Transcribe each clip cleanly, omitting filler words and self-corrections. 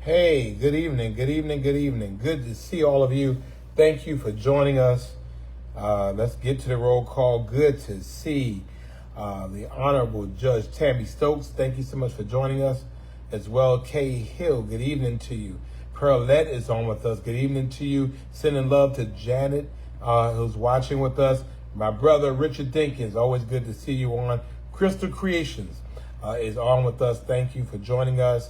Hey, good evening, good evening, good evening. Good to see all of you. Thank you for joining us. Let's get to the roll call. Good to see the Honorable Judge Tammy Stokes. Thank you so much for joining us. As well, Kay Hill, good evening to you. Pearlette is on with us. Good evening to you. Sending love to Janet, who's watching with us. My brother, Richard Dinkins, always good to see you on. Crystal Creations is on with us. Thank you for joining us.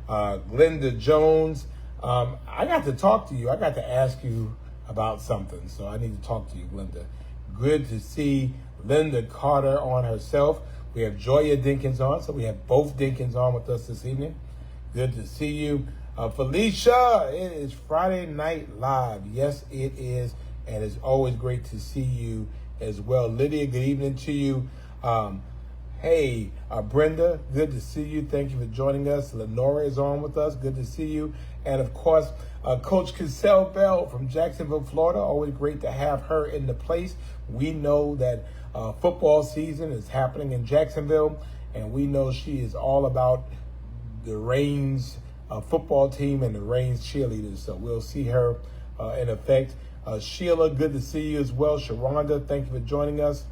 Glenda Jones, I got to talk to you. I got to ask you about something, so I need to talk to you, Glenda. Good to see Linda Carter on herself. We have Joya Dinkins on, so we have both Dinkins on with us this evening. Good to see you. Felicia, it is Friday Night Live. Yes, it is, and it's always great to see you as well. Lydia, good evening to you. Hey, Brenda, good to see you. Thank you for joining us. Lenora is on with us. Good to see you. And, of course, Coach Cassell Bell from Jacksonville, Florida. Always great to have her in the place. We know that football season is happening in Jacksonville, and we know she is all about the Reigns football team and the Reigns cheerleaders. So we'll see her in effect. Sheila, good to see you as well. Sharonda, thank you for joining us.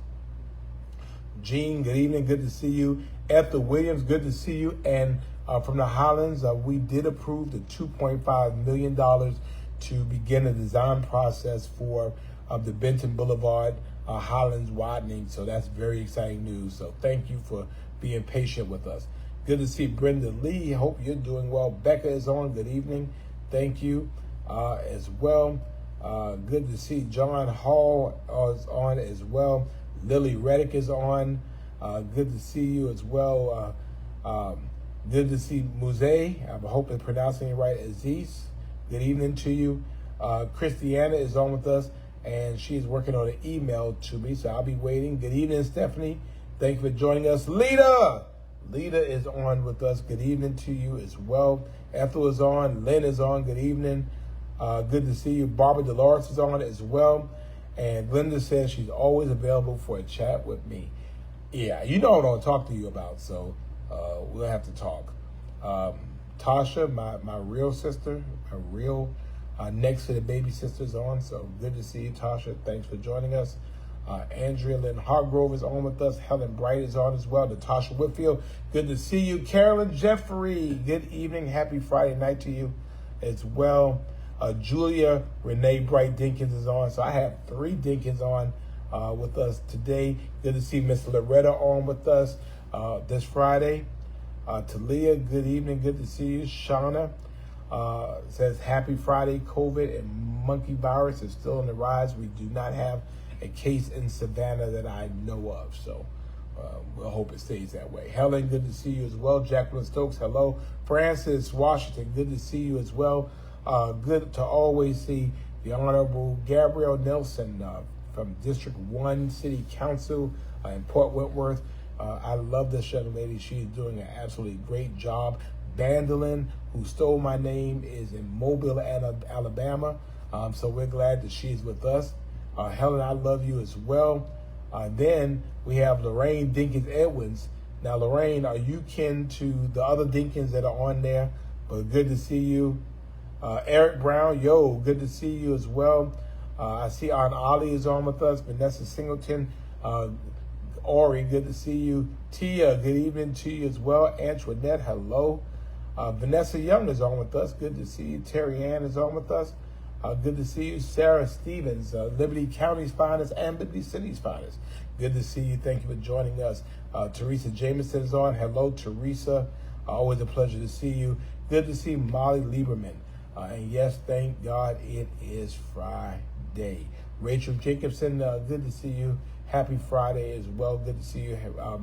Jean, good evening. Good to see you. Ethel Williams, good to see you. And from the Highlands, we did approve the $2.5 million to begin the design process for the Benton Boulevard Highlands widening. So that's very exciting news. So thank you for being patient with us. Good to see Brenda Lee. Hope you're doing well. Becca is on. Good evening. Thank you as well. Good to see John Hall is on as well. Lily Reddick is on. Good to see you as well. Good to see Muze. I hope I'm pronouncing it right. Aziz. Good evening to you. Christiana is on with us, and she's working on an email to me, so I'll be waiting. Good evening, Stephanie. Thank you for joining us. Lita is on with us. Good evening to you as well. Ethel is on. Lynn is on. Good evening. Good to see you. Barbara Dolores is on as well. And Glenda says she's always available for a chat with me. Yeah, you know what I'll talk to you about, so we'll have to talk. Tasha, my real sister, my real next to the baby sister's on, so good to see you, Tasha. Thanks for joining us. Andrea Lynn Hargrove is on with us. Helen Bright is on as well. Natasha Whitfield, good to see you. Carolyn Jeffrey, good evening. Happy Friday night to you as well. Julia Renee Bright Dinkins is on. So I have 3 Dinkins on with us today. Good to see Miss Loretta on with us this Friday. Talia, good evening. Good to see you. Shauna says, happy Friday. COVID and monkey virus is still on the rise. We do not have a case in Savannah that I know of. So we'll hope it stays that way. Helen, good to see you as well. Jacqueline Stokes, hello. Francis Washington, good to see you as well. Good to always see the Honorable Gabrielle Nelson from District 1 City Council in Port Wentworth. I love this young lady. She's doing an absolutely great job. Bandolin, who stole my name, is in Mobile, Alabama. So we're glad that she's with us. Helen, I love you as well. Then we have Lorraine Dinkins Edwards. Now, Lorraine, are you kin to the other Dinkins that are on there? But good to see you. Eric Brown, yo, good to see you as well. I see Aunt Ollie is on with us. Vanessa Singleton, Ori, good to see you. Tia, good evening to you as well. Antoinette, hello. Vanessa Young is on with us. Good to see you. Terry Ann is on with us. Good to see you. Sarah Stevens, Liberty County's finest and Liberty City's finest. Good to see you. Thank you for joining us. Teresa Jameson is on. Hello, Teresa. Always a pleasure to see you. Good to see Molly Lieberman. And yes, thank God it is Friday. Rachel Jacobson, good to see you. Happy Friday as well. Good to see you.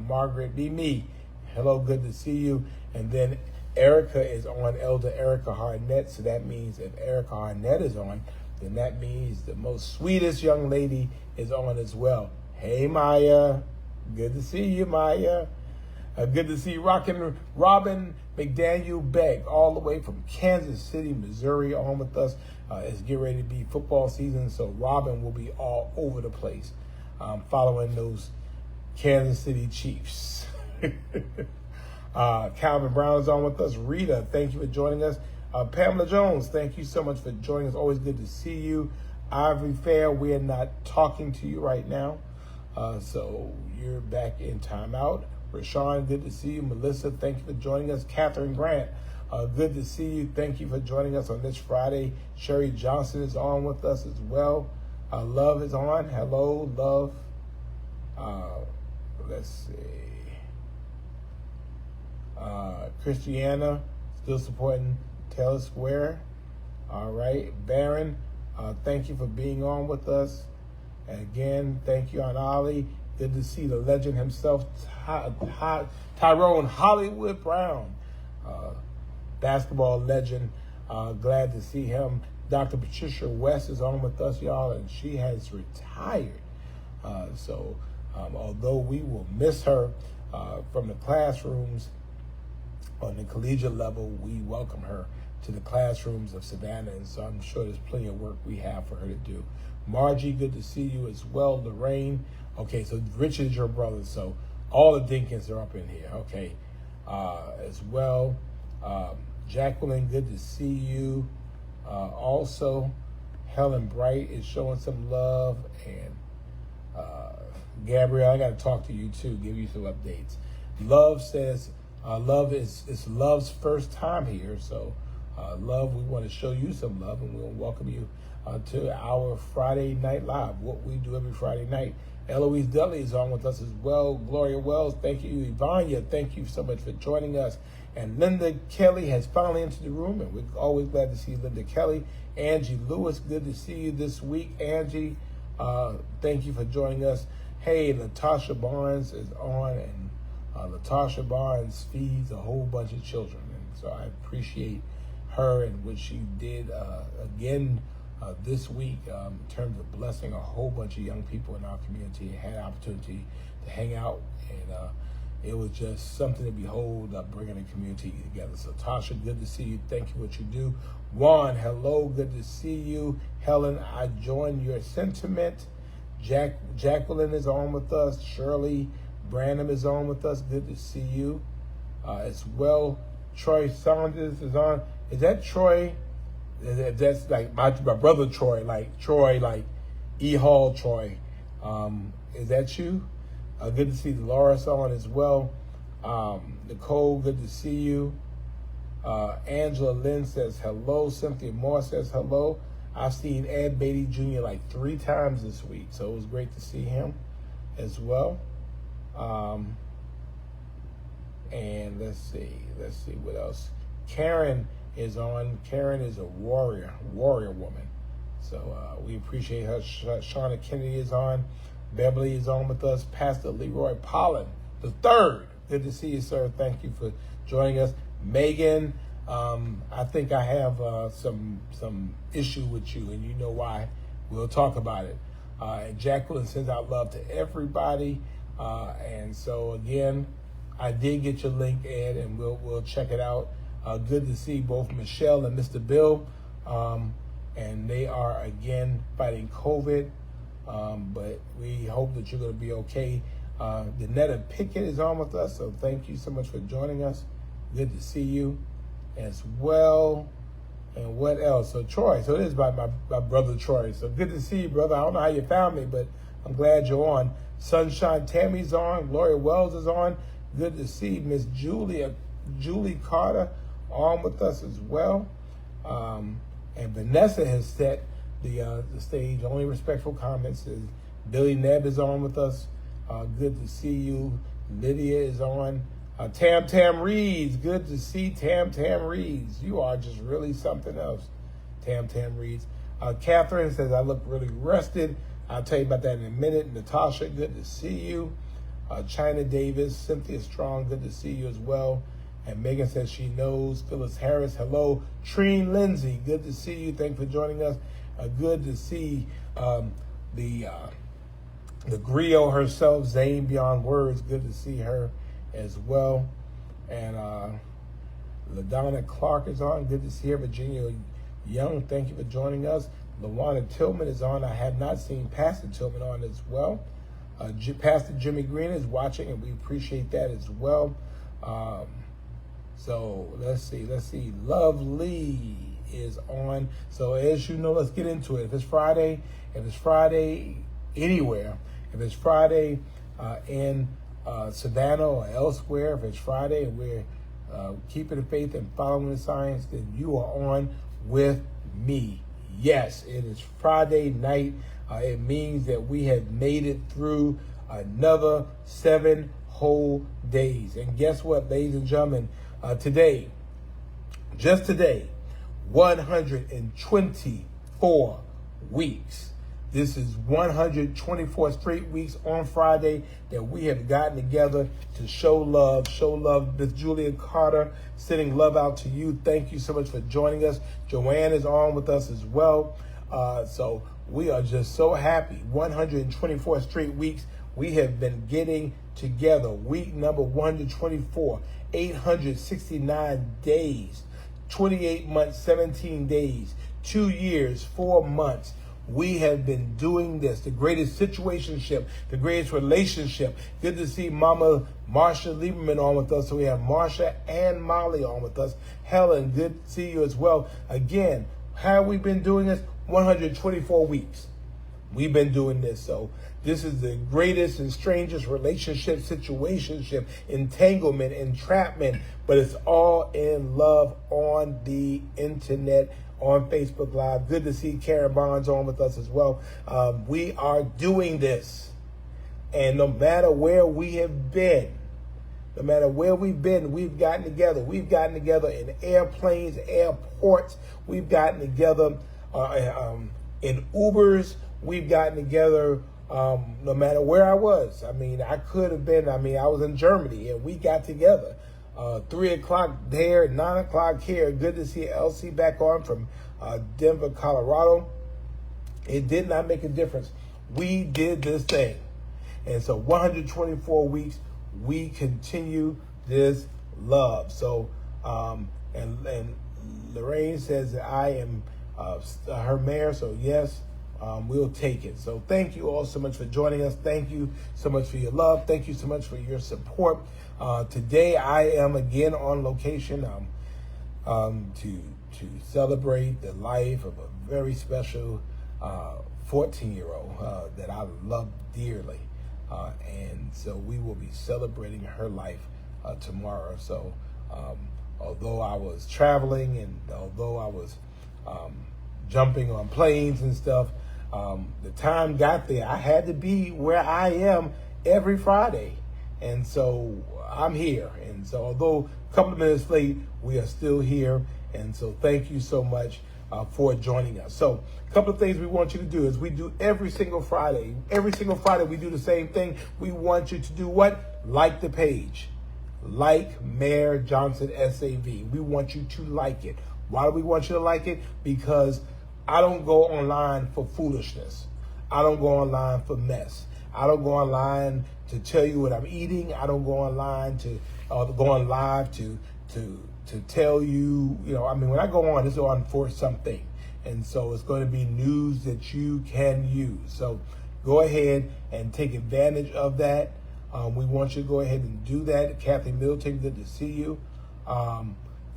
Margaret B. Me, hello, good to see you. And then Erica is on, Elder Erica Harnett. So that means if Erica Harnett is on, then that means the most sweetest young lady is on as well. Hey, Maya. Good to see you, Maya. Good to see Robin McDaniel Beck, all the way from Kansas City, Missouri, on with us. It's getting ready to be football season, so Robin will be all over the place following those Kansas City Chiefs. Calvin Brown is on with us. Rita, thank you for joining us. Pamela Jones, thank you so much for joining us. Always good to see you. Ivory Fair, we are not talking to you right now. So you're back in timeout. Rashawn, good to see you. Melissa, thank you for joining us. Catherine Grant, good to see you. Thank you for joining us on this Friday. Sherry Johnson is on with us as well. Love is on. Hello, Love. Let's see. Christiana, still supporting Taylor Square. All right. Baron, thank you for being on with us. And again, thank you, Aunt Ollie. Good to see the legend himself, Tyrone Hollywood Brown, basketball legend. Glad to see him. Dr. Patricia West is on with us, y'all, and she has retired. So although we will miss her from the classrooms on the collegiate level, we welcome her to the classrooms of Savannah, and so I'm sure there's plenty of work we have for her to do. Margie, good to see you as well. Lorraine, okay, so Richard is your brother, so all the Dinkins are up in here, okay, as well. Jacqueline, good to see you. Also, Helen Bright is showing some love, and Gabrielle, I got to talk to you too, give you some updates. Love says, Love is Love's first time here, so Love, we want to show you some love, and we'll welcome you to our Friday Night Live, what we do every Friday night. Eloise Dudley is on with us as well. Gloria Wells, thank you. Ivania, thank you so much for joining us. And Linda Kelly has finally entered the room, and we're always glad to see Linda Kelly. Angie Lewis, good to see you this week. Angie, thank you for joining us. Hey, Latasha Barnes is on, and Latasha Barnes feeds a whole bunch of children, and so I appreciate her and what she did again this week in terms of blessing a whole bunch of young people in our community. Had an opportunity to hang out, and it was just something to behold, bringing the community together. So Tasha, good to see you. Thank you for what you do. Juan, hello, good to see you. Helen, I join your sentiment. Jacqueline is on with us. Shirley Branham is on with us. Good to see you as well. Troy Saunders is on. Is that Troy? That's like my brother Troy, like E. Hall Troy. Is that you? Good to see Dolores on as well. Nicole, good to see you. Angela Lynn says hello. Cynthia Moore says hello. I've seen Ed Beatty Jr. like 3 times this week, so it was great to see him as well. And let's see what else. Karen is on. Karen is a warrior woman. So we appreciate her. Shauna Kennedy is on. Beverly is on with us. Pastor Leroy Pollen, the third. Good to see you, sir. Thank you for joining us. Megan, I think I have some issue with you, and you know why. We'll talk about it. And Jacqueline sends out love to everybody. And so again, I did get your link, Ed, and we'll check it out. Good to see both Michelle and Mr. Bill. And they are again fighting COVID. But we hope that you're going to be okay. Danetta Pickett is on with us, so thank you so much for joining us. Good to see you as well. And what else? So Troy, so it is by my brother Troy. So good to see you, brother. I don't know how you found me, but I'm glad you're on. Sunshine Tammy's on. Gloria Wells is on. Good to see Miss Julie Carter on with us as well. And Vanessa has set the stage. Only respectful comments is Billy Nebb is on with us. Good to see you. Lydia is on. Tam Reeds, good to see Tam Reeds. You are just really something else, Tam Reeds. Catherine says, I look really rested. I'll tell you about that in a minute. Natasha, good to see you. China Davis, Cynthia Strong, good to see you as well. And Megan says she knows. Phyllis Harris, hello. Treen Lindsay, good to see you. Thanks for joining us. Good to see the griot herself, Zane Beyond Words. Good to see her as well. And LaDonna Clark is on. Good to see her. Virginia Young, thank you for joining us. LaWanda Tillman is on. I have not seen Pastor Tillman on as well. Pastor Jimmy Green is watching, and we appreciate that as well. So let's see. Lovely is on. So as you know, let's get into it. If it's Friday anywhere, if it's Friday in Savannah or elsewhere, if it's Friday and we're keeping the faith and following the science, then you are on with me. Yes, it is Friday night. It means that we have made it through another 7 whole days. And guess what, ladies and gentlemen? Today, just today, 124 weeks. This is 124 straight weeks on Friday that we have gotten together to show love. Miss Julia Carter, sending love out to you. Thank you so much for joining us. Joanne is on with us as well. So we are just so happy. 124 straight weeks we have been getting together. Week number 124, 869 days, 28 months, 17 days, 2 years, 4 months. We have been doing this, the greatest situationship, the greatest relationship. Good to see Mama Marsha Lieberman on with us. So we have Marsha and Molly on with us. Helen, good to see you as well. Again, how have we been doing this? 124 weeks. We've been doing this. So this is the greatest and strangest relationship, situationship, entanglement, entrapment, but it's all in love on the internet, on Facebook Live. Good to see Karen Barnes on with us as well. We are doing this. And no matter where we have been, no matter where we've been, we've gotten together. We've gotten together in airplanes, airports. We've gotten together in Ubers. We've gotten together no matter where I was. I mean, I could have been, I was in Germany and we got together. 3 o'clock there, 9 o'clock here. Good to see Elsie back on from Denver, Colorado. It did not make a difference. We did this thing. And so 124 weeks, we continue this love. So, and Lorraine says that I am her mayor. So yes, we'll take it. So thank you all so much for joining us. Thank you so much for your love. Thank you so much for your support. Today I am again on location to celebrate the life of a very special 14-year-old that I love dearly. And so we will be celebrating her life tomorrow. So although I was traveling and although I was jumping on planes and stuff, the time got there. I had to be where I am every Friday. And so I'm here. And so although a couple of minutes late, we are still here. And so thank you so much for joining us. So a couple of things we want you to do is we do every single Friday. Every single Friday we do the same thing. We want you to do what? Like the page. Like Mayor Johnson SAV. We want you to like it. Why do we want you to like it? Because I don't go online for foolishness. I don't go online for mess. I don't go online to tell you what I'm eating. I don't go online to go on live to tell you, when I go on, it's on for something. And so it's going to be news that you can use. So go ahead and take advantage of that. We want you to go ahead and do that. Kathy Middleton, good to see you.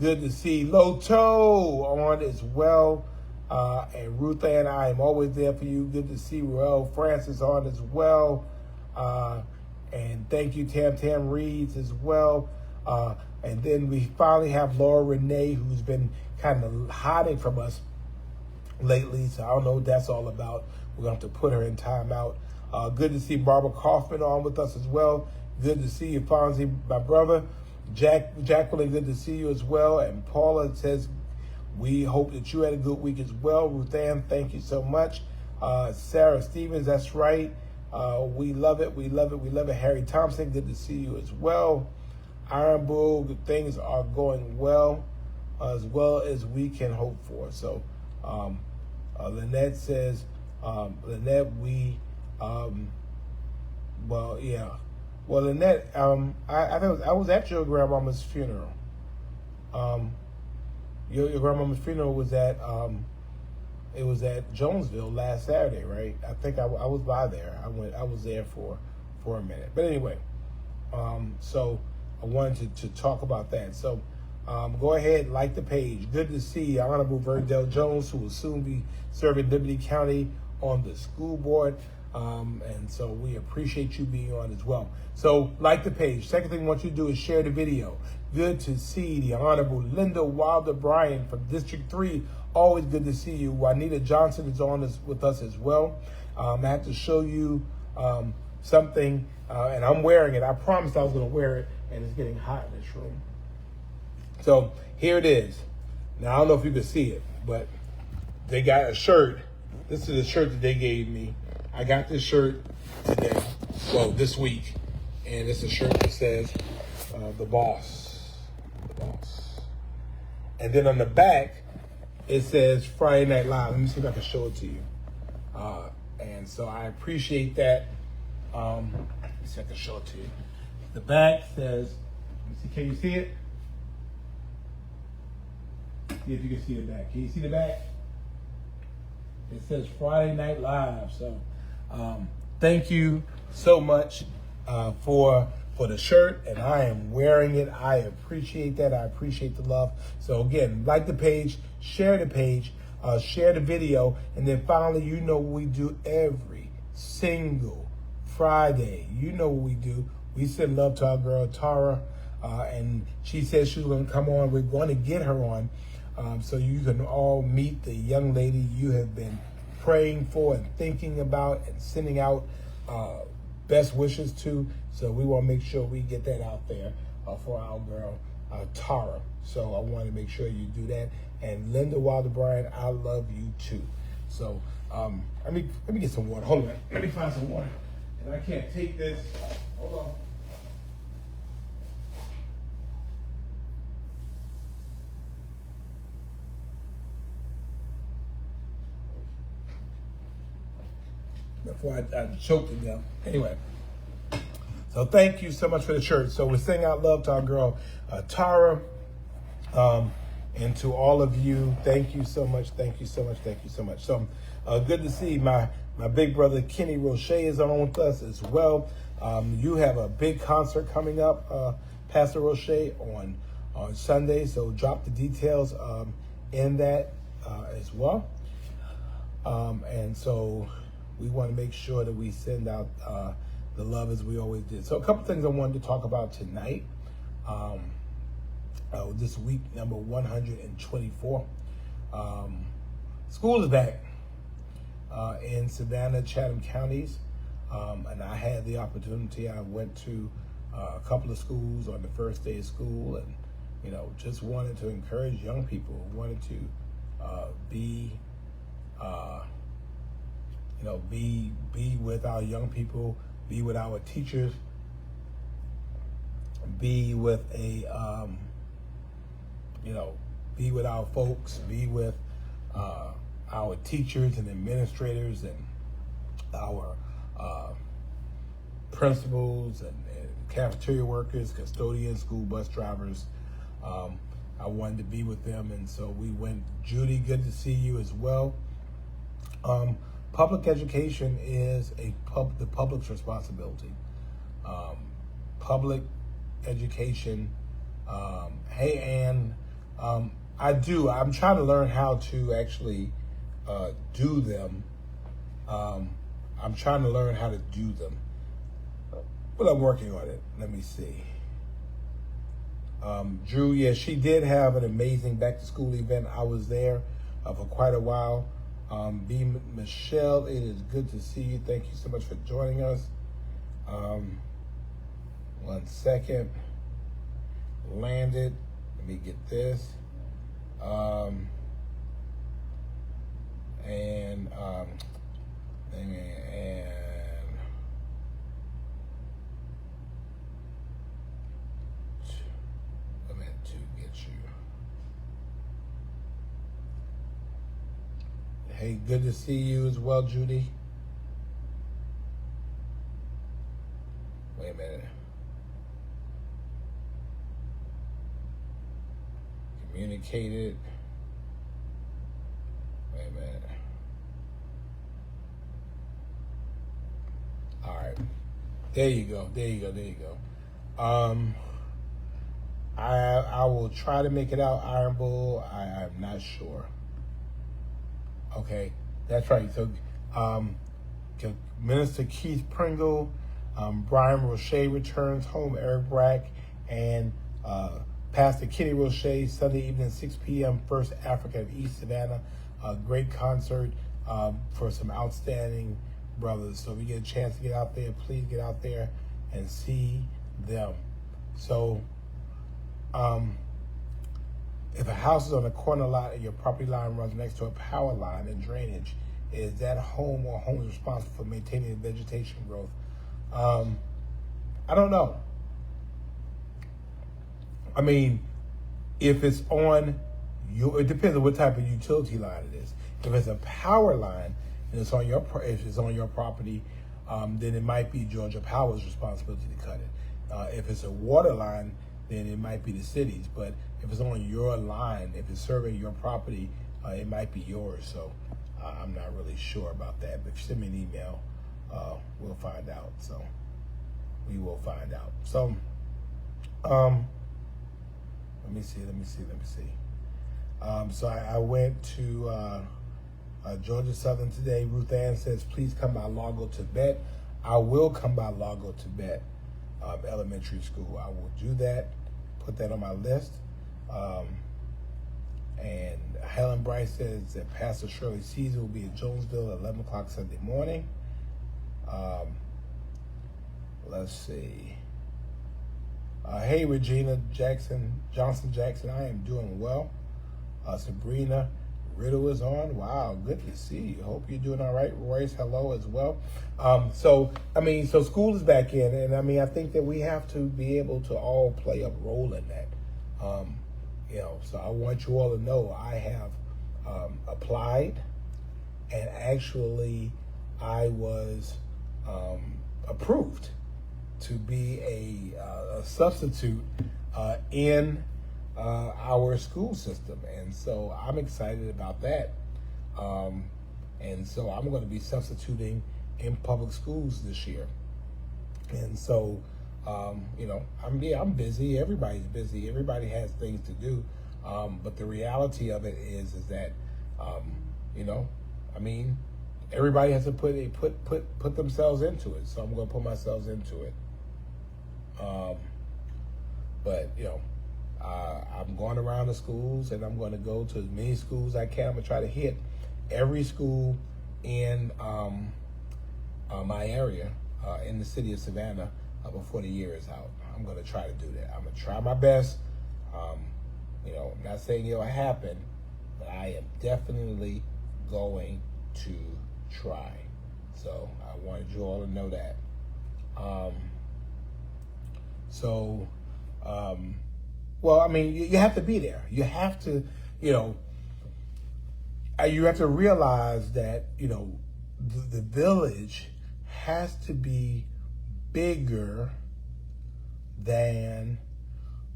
Good to see Loto on as well. And Ruth Ann, I am always there for you. Good to see Ruel Francis on as well. And thank you, Tam Reeds as well. And then we finally have Laura Renee, who's been kind of hiding from us lately. So I don't know what that's all about. We're going to have to put her in timeout. Good to see Barbara Kaufman on with us as well. Good to see you, Fonzie, my brother. Jacqueline, good to see you as well. And Paula says, we hope that you had a good week as well. Ruth Ann, thank you so much. Sarah Stevens, that's right. We love it. We love it. We love it. Harry Thompson, good to see you as well. Iron Bull, things are going well as we can hope for. So Lynette says, Lynette, Lynette, I was at your grandmama's funeral. Your grandmama's funeral was at it was at Jonesville last Saturday, right? I think I was by there. I was there for a minute. But anyway, so I wanted to talk about that. So Go ahead, like the page. Good to see Honorable Verdell Jones, who will soon be serving Liberty County on the school board. And so we appreciate you being on as well. So like the page. Second thing I want you to do is share the video. Good to see the Honorable Linda Wilder Bryan from District 3. Always good to see you. Juanita Johnson is on with us as well. I have to show you something, and I'm wearing it. I promised I was going to wear it, and it's getting hot in this room. So here it is. Now, I don't know if you can see it, but they got a shirt. This is a shirt that they gave me. I got this shirt today, well, this week, and it's a shirt that says, The Boss. The Boss. And then on the back, it says Friday Night Live. Let me see if I can show it to you. And so I appreciate that. Let me see if I can show it to you. The back says, let me see, can you see it? See if you can see the back. Can you see the back? It says Friday Night Live. So thank you so much for the shirt, and I am wearing it. I appreciate that. I appreciate the love. So again, like the page, share the page, share the video, and then finally, you know what we do every single Friday. You know what we do. We send love to our girl Tara, and she said she was going to come on. We're going to get her on. So you can all meet the young lady you have been praying for and thinking about and sending out best wishes to. So we want to make sure we get that out there for our girl Tara. So I want to make sure you do that. And Linda Wilder Bryan, I love you too. So let me get some water. Hold on. Let me find some water. And I can't take this. Hold on. Before I choked it down. Anyway, so thank you so much for the shirt. So we're sending out love to our girl Tara, and to all of you. Thank you so much. Thank you so much. Thank you so much. So good to see my big brother Kenny Roche is on with us as well. You have a big concert coming up, Pastor Roche, on Sunday. So drop the details in that as well. And so we want to make sure that we send out the love as we always did. So a couple things I wanted to talk about tonight. This week, number 124. School is back in Savannah, Chatham counties. And I had the opportunity. I went to a couple of schools on the first day of school, and, you know, just wanted to encourage young people, wanted to be with our young people, be with our teachers, be with be with our folks, be with our teachers and administrators and our principals and cafeteria workers, custodians, school bus drivers. I wanted to be with them, and so we went. Judy, good to see you as well. Public education is the public's responsibility. Public education. Hey, Ann, I'm trying to learn how to actually do them. I'm trying to learn how to do them, but I'm working on it. Let me see. Drew, yeah, she did have an amazing back to school event. I was there for quite a while. B. Michelle, it is good to see you. Thank you so much for joining us. 1 second. Landed. Let me get this. And I meant to get you. Hey, good to see you as well, Judy. Wait a minute. Communicated. Wait a minute. All right. There you go. There you go. There you go. I will try to make it out, Iron Bull. I'm not sure. Okay, that's right. So, Minister Keith Pringle, Brian Roche returns home, Eric Brack, and Pastor Kenny Roche, Sunday evening, 6 p.m., First Africa of East Savannah. A great concert for some outstanding brothers. So if you get a chance to get out there, please get out there and see them. So if a house is on a corner lot and your property line runs next to a power line and drainage, is that home or homes responsible for maintaining the vegetation growth? I don't know. I mean, if it's on your, it depends on what type of utility line it is. If it's a power line and it's on your, if it's on your property, then it might be Georgia Power's responsibility to cut it. If it's a water line, then it might be the city's. But if it's on your line, if it's serving your property, it might be yours. So I'm not really sure about that. But if you send me an email, we'll find out. So we will find out. So let me see. So I went to Georgia Southern today. Ruth Ann says, please come by Largo Tibet. I will come by Largo Tibet Elementary School. I will do that, put that on my list. And Helen Bryce says that Pastor Shirley Caesar will be in Jonesville at 11 o'clock Sunday morning. Let's see. Hey, Regina Johnson Jackson, I am doing well. Sabrina Riddle is on. Wow, good to see you. Hope you're doing all right. Royce, hello as well. So school is back in, and I think that we have to be able to all play a role in that. So I want you all to know I have applied, and actually I was approved to be a substitute in our school system, and so I'm excited about that. And so I'm going to be substituting in public schools this year, and so I'm busy. Everybody's busy. Everybody has things to do, but the reality of it is that everybody has to put themselves into it. So I'm going to put myself into it. But I'm going around the schools, and I'm going to go to as many schools as I can. I'm going to try to hit every school in my area in the city of Savannah before the year is out. I'm going to try to do that. I'm going to try my best. I'm not saying it'll happen, but I am definitely going to try. So I wanted you all to know that. You have to be there. You have to, you have to realize that, the village has to be bigger than,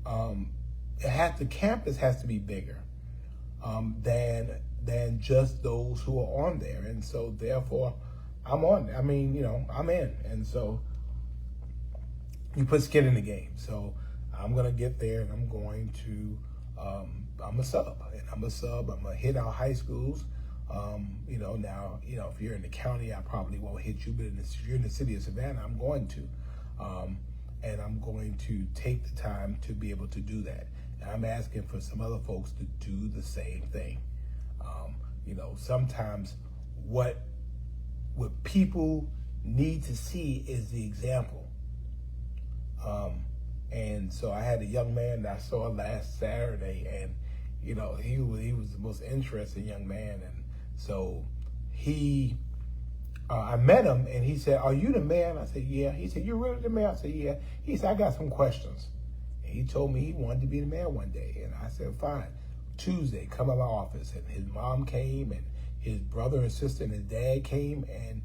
the campus has to be bigger than just those who are on there. And so therefore I'm on. I'm in. And so you put skin in the game. So I'm going to get there, and I'm going to, I'm a sub. I'm going to hit our high schools. Now, if you're in the county, I probably won't hit you, but if you're in the city of Savannah, I'm going to. And I'm going to take the time to be able to do that. And I'm asking for some other folks to do the same thing. Sometimes what people need to see is the example. And so I had a young man that I saw last Saturday, and he was the most interesting young man. And so I met him, and he said, "Are you the man?" I said, "Yeah." He said, "You're really the man?" I said, "Yeah." He said, "I got some questions." And he told me he wanted to be the mayor one day, and I said, "Fine." Tuesday, come to my office, and his mom came, and his brother and sister and his dad came, and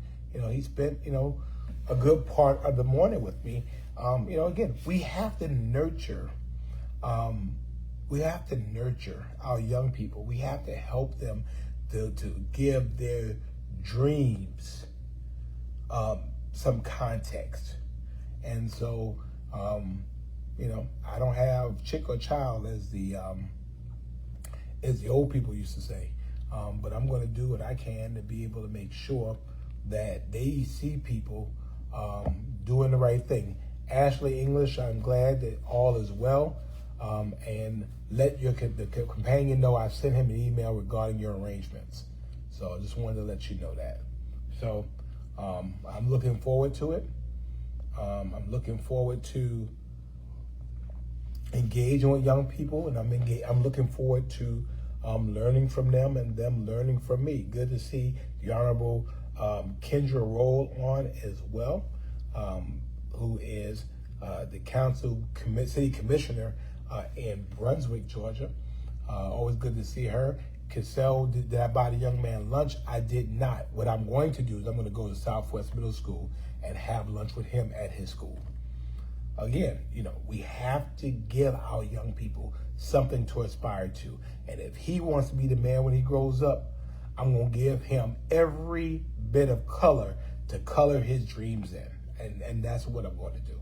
he spent a good part of the morning with me. Again, we have to nurture. We have to nurture our young people. We have to help them to give their dreams some context. And so I don't have chick or child, as the old people used to say. But I'm going to do what I can to be able to make sure that they see people doing the right thing. Ashley English, I'm glad that all is well. And let the companion know I sent him an email regarding your arrangements. So I just wanted to let you know that. So I'm looking forward to it. I'm looking forward to engaging with young people, and I'm looking forward to learning from them and them learning from me. Good to see the Honorable Kendra Roll on as well, who is the city commissioner in Brunswick, Georgia. Always good to see her. Cassell, did I buy the young man lunch? I did not. What I'm going to do is I'm going to go to Southwest Middle School and have lunch with him at his school. Again, we have to give our young people something to aspire to. And if he wants to be the man when he grows up, I'm going to give him every bit of color to color his dreams in. And that's what I'm going to do.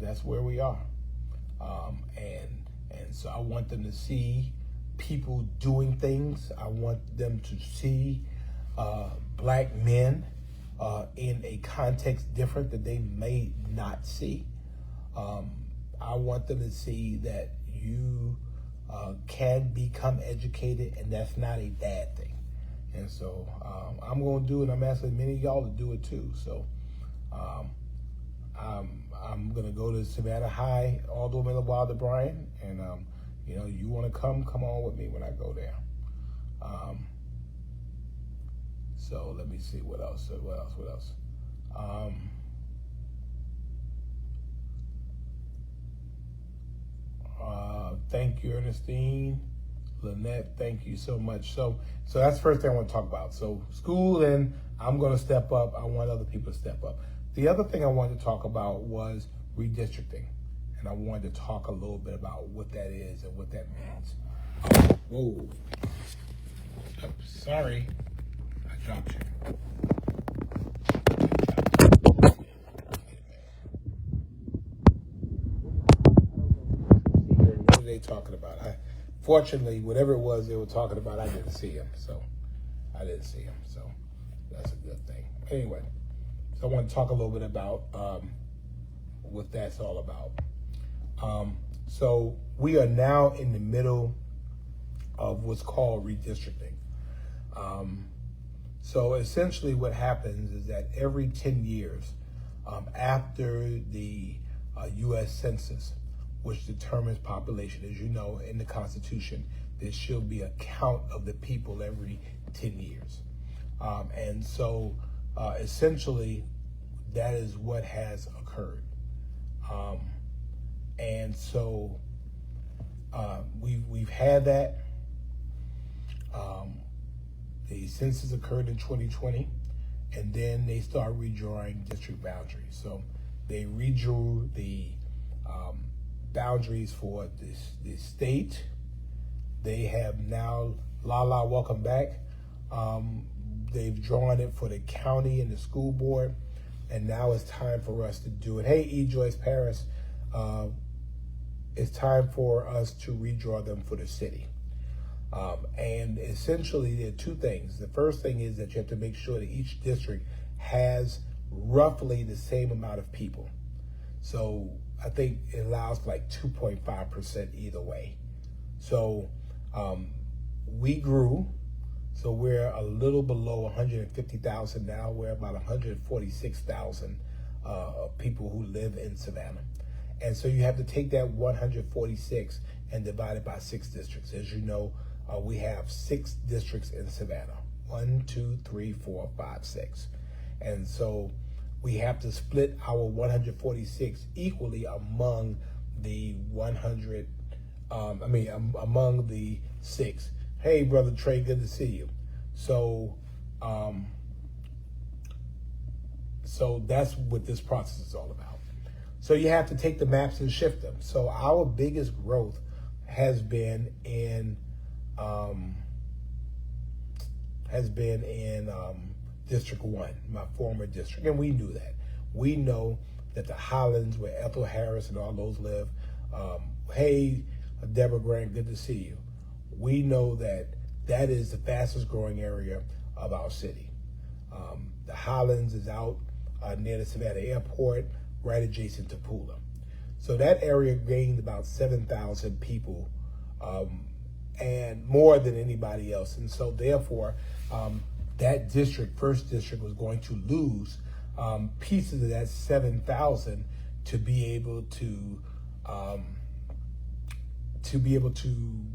That's where we are. And so I want them to see people doing things. I want them to see black men in a context different that they may not see. I want them to see that you can become educated, and that's not a bad thing. And so I'm going to do it. I'm asking many of y'all to do it too. So I'm going to go to Savannah High all the way to Wilder Bryan. And, you want to come on with me when I go there. So let me see what else. Thank you, Ernestine. Lynette, thank you so much. So that's the first thing I want to talk about. So school, and I'm going to step up. I want other people to step up. The other thing I wanted to talk about was redistricting. And I wanted to talk a little bit about what that is and what that means. Whoa. Oh, sorry. I dropped you. What are they talking about? Fortunately, whatever it was they were talking about, I didn't see him. So that's a good thing. Anyway, so I want to talk a little bit about what that's all about. So we are now in the middle of what's called redistricting. So essentially what happens is that every 10 years after the U.S. Census, which determines population, as you know, in the Constitution, there should be a count of the people every 10 years. And so essentially that is what has occurred. And so we've had that. The census occurred in 2020, and then they start redrawing district boundaries. So they redrew the boundaries for the state. They have now, Lala, welcome back. They've drawn it for the county and the school board, and now it's time for us to do it. Hey, E. Joyce Paris, it's time for us to redraw them for the city. And essentially there are two things. The first thing is that you have to make sure that each district has roughly the same amount of people. So I think it allows like 2.5% either way. So we grew. So we're a little below 150,000 now. We're about 146,000 people who live in Savannah. And so you have to take that 146 and divide it by 6 districts. As you know, we have 6 districts in Savannah. 1, 2, 3, 4, 5, 6. And so we have to split our 146 equally among the among the 6. Hey, Brother Trey, good to see you. So, so that's what this process is all about. So you have to take the maps and shift them. So our biggest growth has been in District 1, my former district, and we knew that. We know that the Highlands, where Ethel Harris and all those live, hey, Deborah Grant, good to see you. We know that that is the fastest growing area of our city. The Highlands is out near the Savannah Airport, right adjacent to Pula. So that area gained about 7,000 people, and more than anybody else. And so therefore, that district, first district, was going to lose pieces of that 7,000 to be able to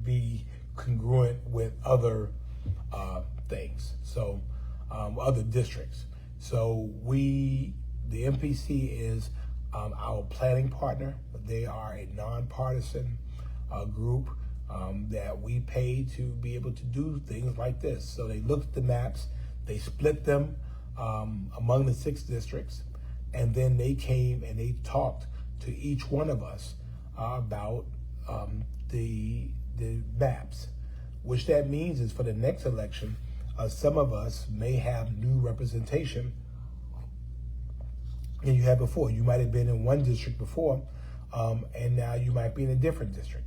be congruent with other things. So other districts. So the MPC is our planning partner. They are a nonpartisan group that we pay to be able to do things like this. So they looked at the maps, they split them among the 6 districts, and then they came and they talked to each one of us about the maps. Which that means is for the next election, some of us may have new representation than you had before. You might have been in one district before, and now you might be in a different district.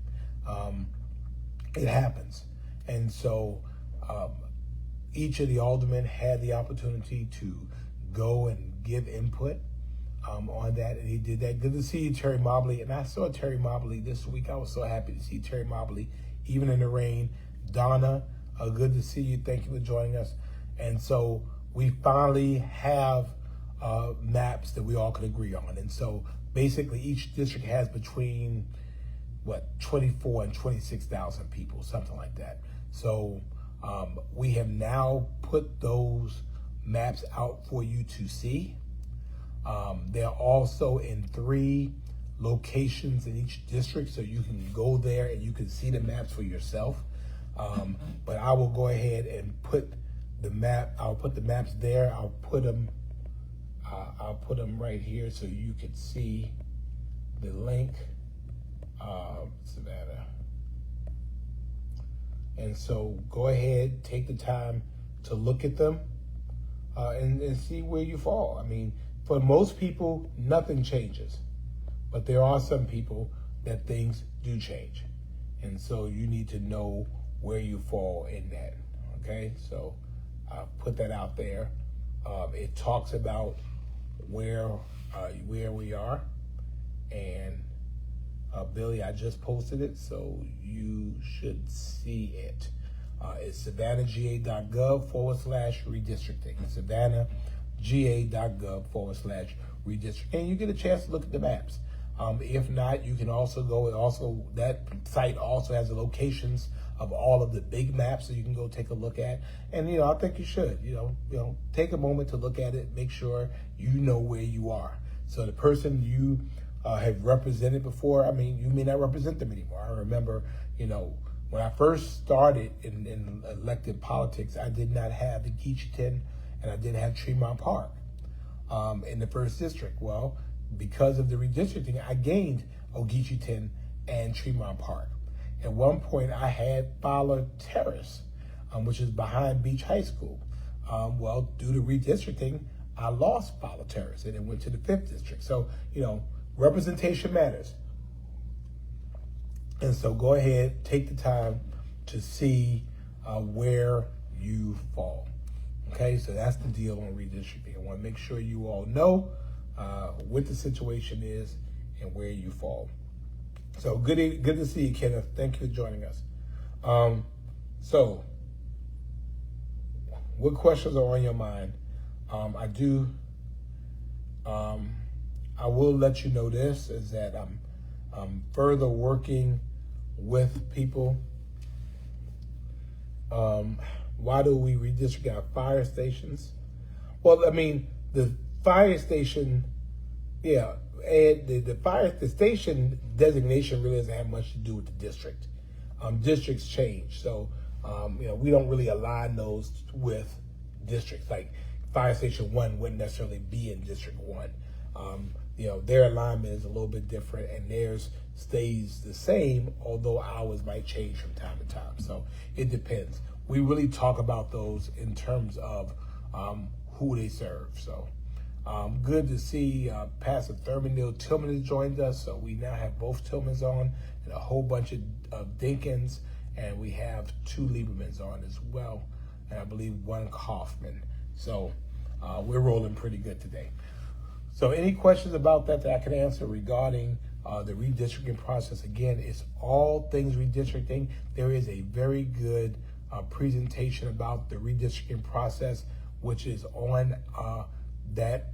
It happens. And so each of the aldermen had the opportunity to go and give input on that, and he did that. Good to see you, Terry Mobley. And I saw Terry Mobley this week. I was so happy to see Terry Mobley, even in the rain. Donna, good to see you. Thank you for joining us. And so we finally have maps that we all can agree on. And so basically each district has between 24 and 26,000 people, something like that. So we have now put those maps out for you to see. They're also in 3 locations in each district, so you can go there and you can see the maps for yourself. But I will go ahead and put the map. I'll put the maps there. I'll put them right here so you can see the link. Savannah. And so go ahead, take the time to look at them and see where you fall. I mean, for most people, nothing changes, but there are some people that things do change. And so you need to know where you fall in that, okay? So I'll put that out there. It talks about where we are, and Billy, I just posted it, so you should see it. It's savannahga.gov/redistricting. savannahga.gov/redistricting. And you get a chance to look at the maps. If not, you can also go, that site also has the locations of all of the big maps that you can go take a look at. And, I think you should, take a moment to look at it, make sure you know where you are. So the person you have represented before, I mean, you may not represent them anymore. I remember, when I first started in elected politics, I did not have the Geechton and I didn't have Tremont Park in the first district. Well, because of the redistricting, I gained Ogeechee and Tremont Park. At one point, I had Fowler Terrace, which is behind Beach High School. Well, due to redistricting, I lost Fowler Terrace and it went to the 5th district. So, representation matters. And so go ahead, take the time to see where you fall. Okay, so that's the deal on redistricting. I want to make sure you all know what the situation is and where you fall. So good to see you, Kenneth. Thank you for joining us. So what questions are on your mind? I will let you know this, is that I'm further working with people. Why do we redistrict our fire stations? Well, I mean, the fire station, and the station designation really doesn't have much to do with the district. Districts change, so we don't really align those with districts. Like Fire Station 1 wouldn't necessarily be in District 1. Their alignment is a little bit different, and theirs stays the same, although ours might change from time to time. So it depends. We really talk about those in terms of who they serve. So Good to see Pastor Thurman Neal Tillman has joined us. So we now have both Tillmans on and a whole bunch of Dinkins, and we have 2 Liebermans on as well, and I believe 1 Kaufman. So we're rolling pretty good today. So any questions about that I can answer regarding the redistricting process? Again, it's all things redistricting. There is a very good presentation about the redistricting process, which is on that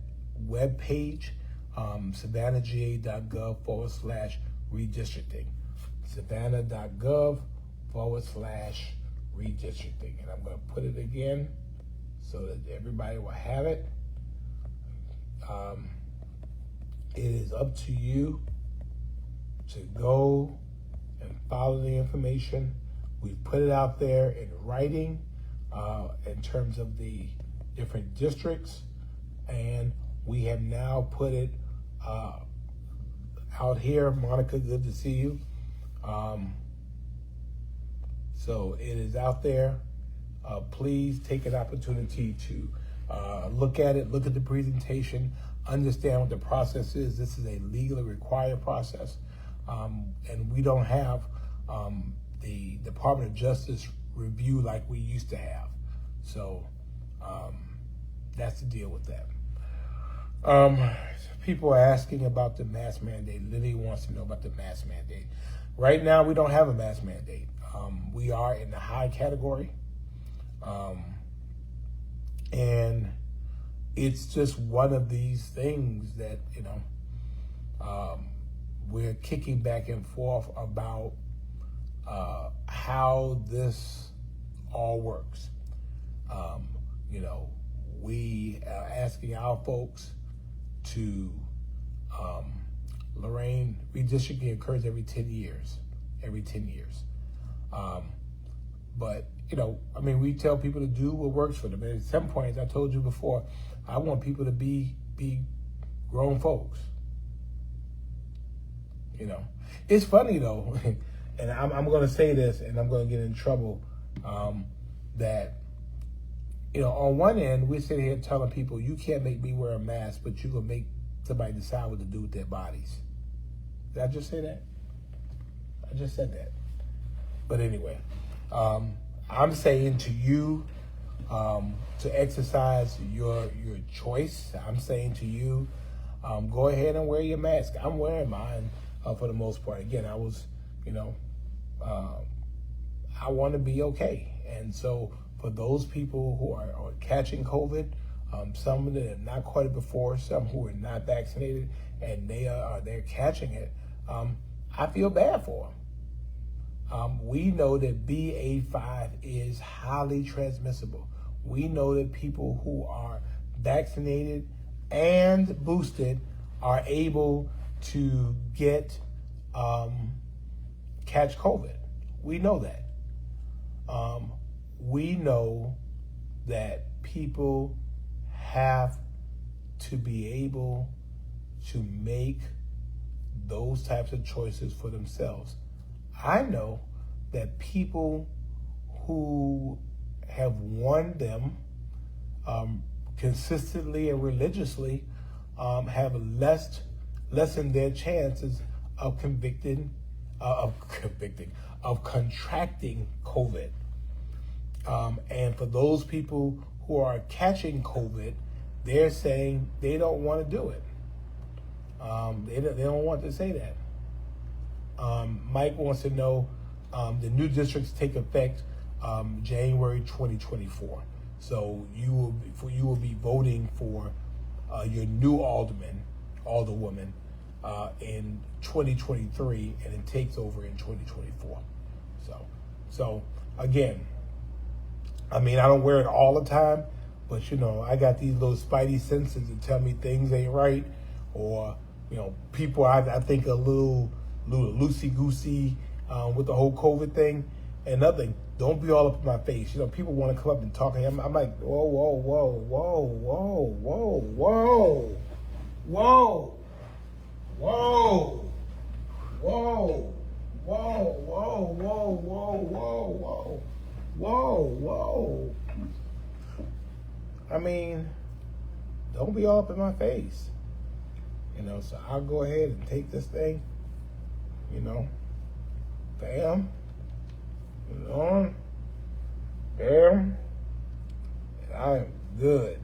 web page, savannahga.gov/redistricting, savannah.gov/redistricting. And I'm going to put it again so that everybody will have it. It is up to you to go and follow the information. We've put it out there in writing in terms of the different districts, and we have now put it out here. Monica, good to see you. So it is out there. Please take an opportunity to look at it, look at the presentation, understand what the process is. This is a legally required process, and we don't have the Department of Justice review like we used to have. So that's the deal with that. People are asking about the mask mandate. Lily wants to know about the mask mandate. Right now, we don't have a mask mandate. We are in the high category. And it's just one of these things that, we're kicking back and forth about how this all works. We are asking our folks to, Lorraine, redistricting occurs every 10 years. But, we tell people to do what works for them. And at some point, as I told you before, I want people to be grown folks. It's funny though, and I'm going to say this, and I'm going to get in trouble, that, on one end, we're sitting here telling people, you can't make me wear a mask, but you're going to make somebody decide what to do with their bodies. Did I just say that? I just said that. But anyway, I'm saying to you, to exercise your choice. I'm saying to you, go ahead and wear your mask. I'm wearing mine for the most part. Again, I was, I want to be okay. And so for those people who are catching COVID, some that have not caught it before, some who are not vaccinated, and they're catching it, I feel bad for them. We know that BA.5 is highly transmissible. We know that people who are vaccinated and boosted are able to catch COVID. We know that. We know that people have to be able to make those types of choices for themselves. I know that people who have worn them consistently and religiously have lessened their chances of contracting COVID. And for those people who are catching COVID, they're saying they don't want to do it. They don't want to say that. Mike wants to know the new districts take effect January 2024. So you will be voting for your new alderwoman in 2023, and it takes over in 2024. So again, I don't wear it all the time, but I got these little spidey senses that tell me things ain't right, or people I think a little loosey-goosey with the whole COVID thing. And nothing, don't be all up in my face. People want to come up and talk. I'm like, whoa. don't be all up in my face. So I'll go ahead and take this thing, bam, put it on, bam, and I am good.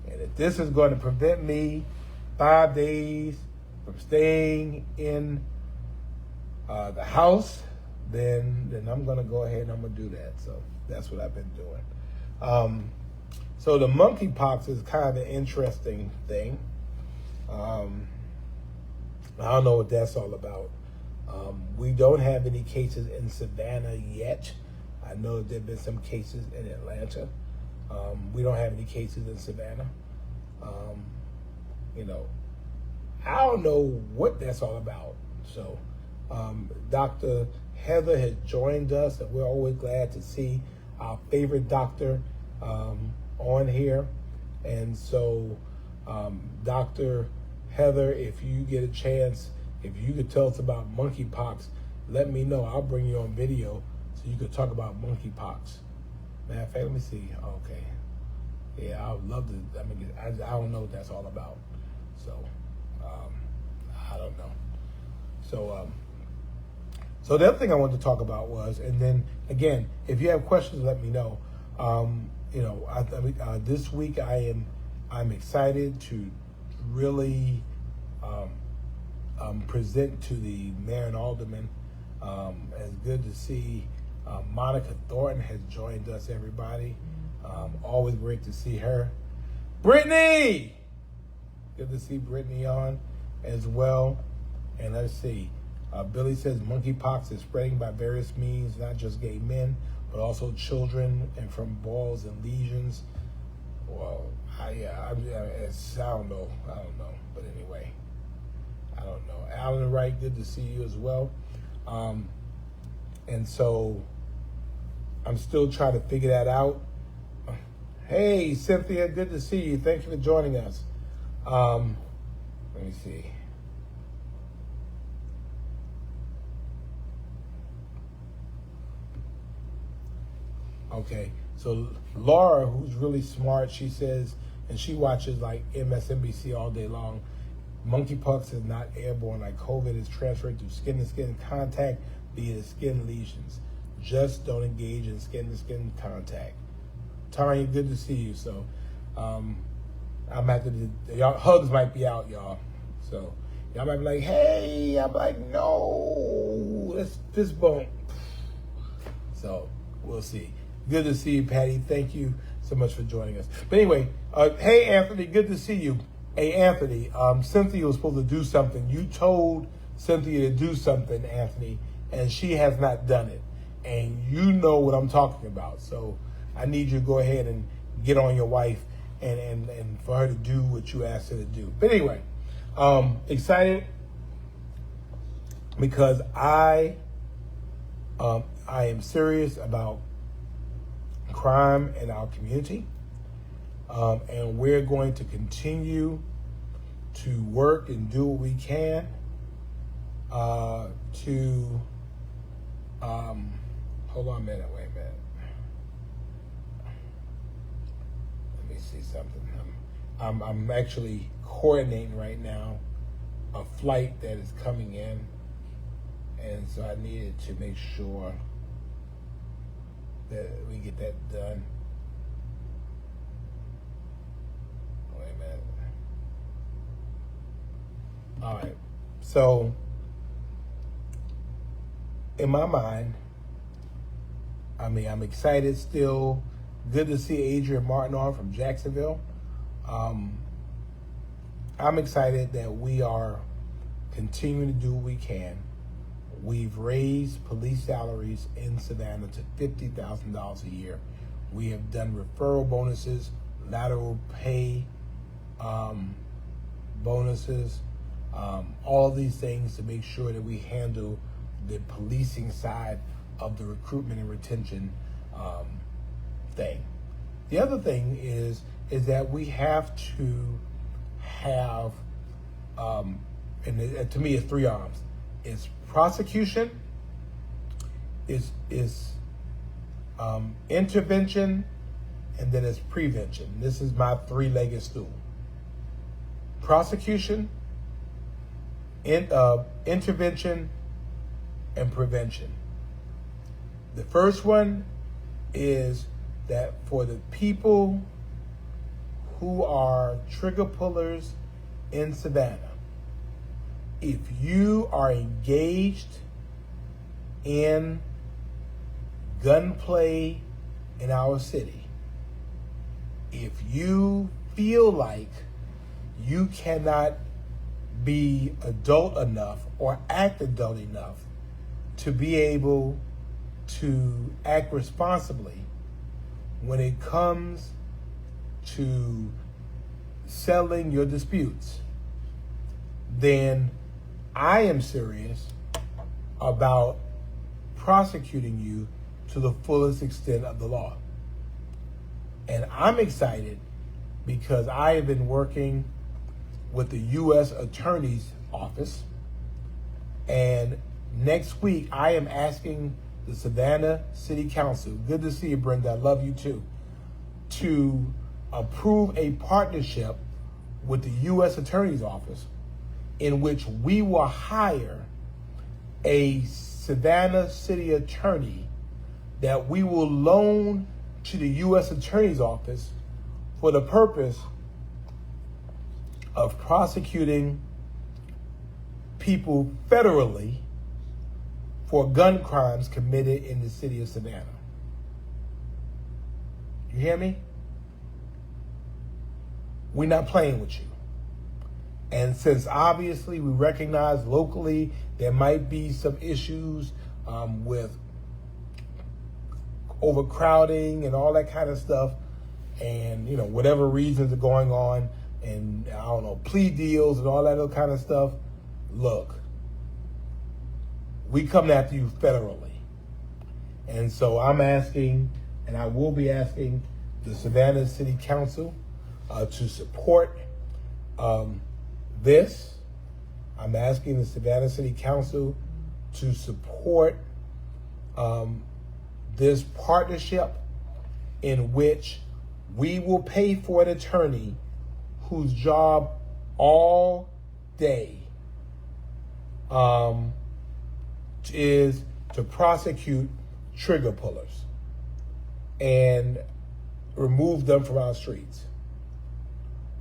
And if this is going to prevent me 5 days from staying in the house, then I'm going to go ahead and I'm going to do that. So that's what I've been doing. So the monkeypox is kind of an interesting thing. I don't know what that's all about. We don't have any cases in Savannah yet. I know there have been some cases in Atlanta. We don't have any cases in Savannah. I don't know what that's all about. So Dr. Heather has joined us, and we're always glad to see our favorite doctor on here. And so Dr. Heather, if you get a chance, if you could tell us about monkeypox, let me know. I'll bring you on video so you could talk about monkeypox. Matter of fact, let me see. Okay. Yeah, I would love to. I don't know what that's all about. So, I don't know. So the other thing I wanted to talk about was, and then again, if you have questions, let me know. This week I'm excited to really present to the mayor and aldermen. It's good to see Monica Thornton has joined us, everybody. Always great to see her. Brittany! Good to see Brittany on as well. And let's see. Billy says monkeypox is spreading by various means, not just gay men, but also children, and from boils and lesions. Well, I don't know. But anyway, I don't know. Alan Wright, good to see you as well. And so I'm still trying to figure that out. Hey, Cynthia, good to see you. Thank you for joining us. Let me see. Okay, so Laura, who's really smart, she says, and she watches like MSNBC all day long, monkeypox is not airborne like COVID. Is transferred through skin-to-skin contact via skin lesions. Just don't engage in skin-to-skin contact. Tanya, good to see you. So I'm y'all hugs might be out, y'all. So y'all might be like, hey, I'm like, no, let's fist bump. So we'll see. Good to see you, Patty. Thank you so much for joining us. But anyway, hey, Anthony, good to see you. Hey, Anthony, Cynthia was supposed to do something. You told Cynthia to do something, Anthony, and she has not done it. And you know what I'm talking about. So I need you to go ahead and get on your wife and for her to do what you asked her to do. But anyway, excited because I am serious about crime in our community, and we're going to continue to work and do what we can to hold on a minute, wait a minute. Let me see something. I'm actually coordinating right now a flight that is coming in, and so I needed to make sure that we get that done. Wait a minute. All right. So, in my mind, I'm excited still. Good to see Adrian Martin on from Jacksonville. I'm excited that we are continuing to do what we can. We've raised police salaries in Savannah to $50,000 a year. We have done referral bonuses, lateral pay bonuses, all these things to make sure that we handle the policing side of the recruitment and retention thing. The other thing is that we have to have, and to me, it's three arms. It's prosecution, is intervention, and then it's prevention. This is my three-legged stool. Prosecution, intervention, and prevention. The first one is that for the people who are trigger pullers in Savannah, if you are engaged in gunplay in our city, if you feel like you cannot be adult enough or act adult enough to be able to act responsibly when it comes to settling your disputes, then I am serious about prosecuting you to the fullest extent of the law. And I'm excited because I have been working with the U.S. Attorney's Office, and next week I am asking the Savannah City Council, good to see you, Brenda, I love you too, to approve a partnership with the U.S. Attorney's Office in which we will hire a Savannah City Attorney that we will loan to the U.S. Attorney's Office for the purpose of prosecuting people federally for gun crimes committed in the city of Savannah. You hear me? We're not playing with you. And since obviously we recognize locally there might be some issues with overcrowding and all that kind of stuff, and whatever reasons are going on, and I don't know, plea deals and all that other kind of stuff, look, we come after you federally. And so I'm asking, and I will be asking the Savannah City Council to support this. I'm asking the Savannah City Council to support this partnership in which we will pay for an attorney whose job all day is to prosecute trigger pullers and remove them from our streets.